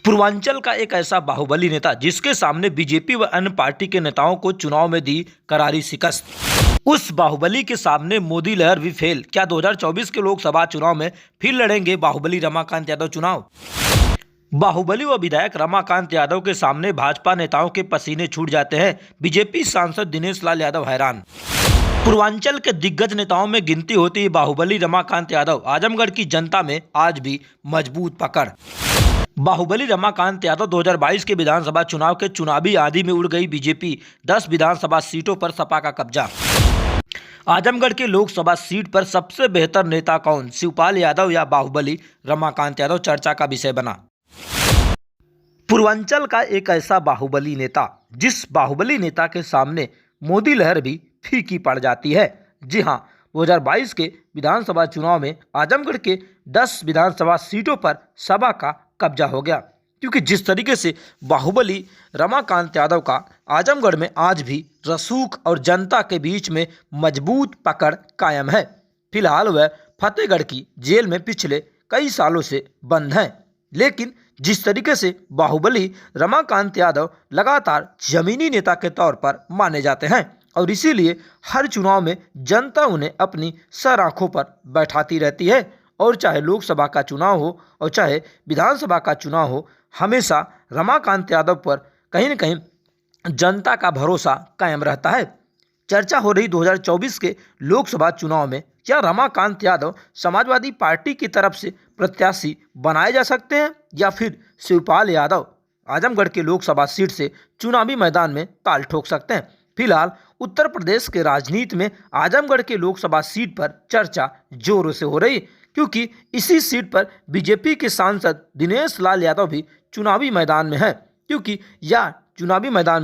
पूर्वांचल का एक ऐसा बाहुबली नेता जिसके सामने बीजेपी व अन्य पार्टी के नेताओं को चुनाव में दी करारी शिकस्त। उस बाहुबली के सामने मोदी लहर भी फेल। क्या 2024 के लोकसभा चुनाव में फिर लड़ेंगे बाहुबली रमाकांत यादव चुनाव? बाहुबली व विधायक रमाकांत यादव के सामने भाजपा नेताओं के पसीने छूट जाते हैं। बीजेपी सांसद दिनेश लाल यादव हैरान। पूर्वांचल के दिग्गज नेताओं में गिनती होती है बाहुबली रमाकांत यादव। आजमगढ़ की जनता में आज भी मजबूत पकड़। बाहुबली रमाकांत यादव 2022 के विधानसभा चुनाव के चुनावी आंधी में उड़ गई बीजेपी। 10 विधानसभा सीटों पर सपा का कब्जा। आजमगढ़ के लोकसभा सीट पर सबसे बेहतर नेता कौन, शिवपाल यादव या बाहुबली रमाकांत यादव, चर्चा का विषय बना। पूर्वांचल का एक ऐसा बाहुबली नेता जिस बाहुबली नेता के सामने मोदी लहर भी फीकी पड़ जाती है। जी हां, 2022 के विधानसभा चुनाव में आजमगढ़ के 10 विधानसभा सीटों पर सपा का कब्जा हो गया, क्योंकि जिस तरीके से बाहुबली रमाकांत यादव का आजमगढ़ में आज भी रसूख और जनता के बीच में मजबूत पकड़ कायम है। फिलहाल वह फतेहगढ़ की जेल में पिछले कई सालों से बंद हैं, लेकिन जिस तरीके से बाहुबली रमाकांत यादव लगातार जमीनी नेता के तौर पर माने जाते हैं और इसीलिए हर चुनाव में जनता उन्हें अपनी सर आंखों पर बैठाती रहती है। और चाहे लोकसभा का चुनाव हो और चाहे विधानसभा का चुनाव हो, हमेशा रमाकांत यादव पर कहीं न कहीं जनता का भरोसा कायम रहता है। चर्चा हो रही 2024 के लोकसभा चुनाव में क्या रमाकांत यादव समाजवादी पार्टी की तरफ से प्रत्याशी बनाए जा सकते हैं या फिर शिवपाल यादव आजमगढ़ के लोकसभा सीट से चुनावी मैदान में ताल ठोक सकते हैं। फिलहाल उत्तर प्रदेश के राजनीति में आजमगढ़ के लोकसभा सीट पर चर्चा जोरों से हो रही, क्योंकि इसी सीट पर बीजेपी के सांसद दिनेश लाल यादव भी चुनावी मैदान में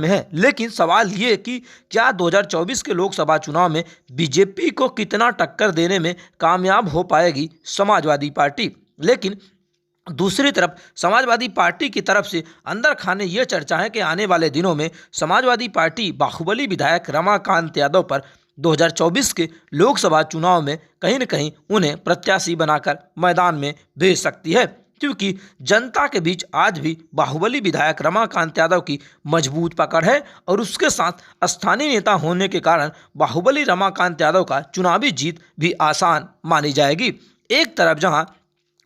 है। लेकिन सवाल ये कि क्या 2024 के लोकसभा चुनाव में बीजेपी को कितना टक्कर देने में कामयाब हो पाएगी समाजवादी पार्टी। लेकिन दूसरी तरफ समाजवादी पार्टी की तरफ से अंदर खाने ये चर्चा है कि आने वाले दिनों में समाजवादी पार्टी बाहुबली विधायक रमाकांत यादव पर 2024 के लोकसभा चुनाव में कहीं न कहीं उन्हें प्रत्याशी बनाकर मैदान में भेज सकती है, क्योंकि जनता के बीच आज भी बाहुबली विधायक रमाकांत यादव की मजबूत पकड़ है और उसके साथ स्थानीय नेता होने के कारण बाहुबली रमाकांत यादव का चुनावी जीत भी आसान मानी जाएगी। एक तरफ जहां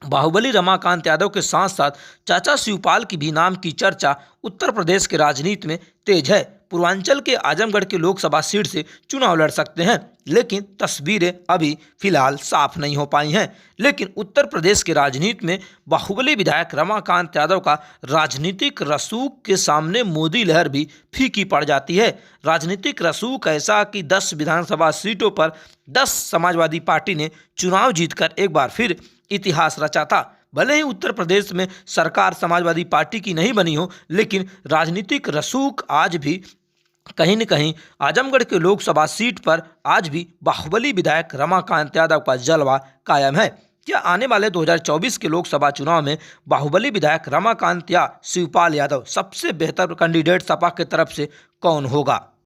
बाहुबली रमाकांत यादव के साथ साथ चाचा शिवपाल की भी नाम की चर्चा उत्तर प्रदेश के राजनीति में तेज है। पूर्वांचल के आजमगढ़ के लोकसभा सीट से चुनाव लड़ सकते हैं, लेकिन तस्वीरें अभी फिलहाल साफ नहीं हो पाई हैं। लेकिन उत्तर प्रदेश के राजनीति में बाहुबली विधायक रमाकांत यादव का राजनीतिक रसूख के सामने मोदी लहर भी फीकी पड़ जाती है। राजनीतिक रसूख ऐसा कि 10 विधानसभा सीटों पर 10 समाजवादी पार्टी ने चुनाव जीतकर एक बार फिर इतिहास रचा था। भले ही उत्तर प्रदेश में सरकार समाजवादी पार्टी की नहीं बनी हो, लेकिन राजनीतिक रसूख आज भी कहीं न कहीं आजमगढ़ के लोकसभा सीट पर आज भी बाहुबली विधायक रमाकांत यादव का जलवा कायम है। क्या आने वाले 2024 के लोकसभा चुनाव में बाहुबली विधायक रमाकांत या शिवपाल यादव सबसे बेहतर कैंडिडेट सपा की तरफ से कौन होगा?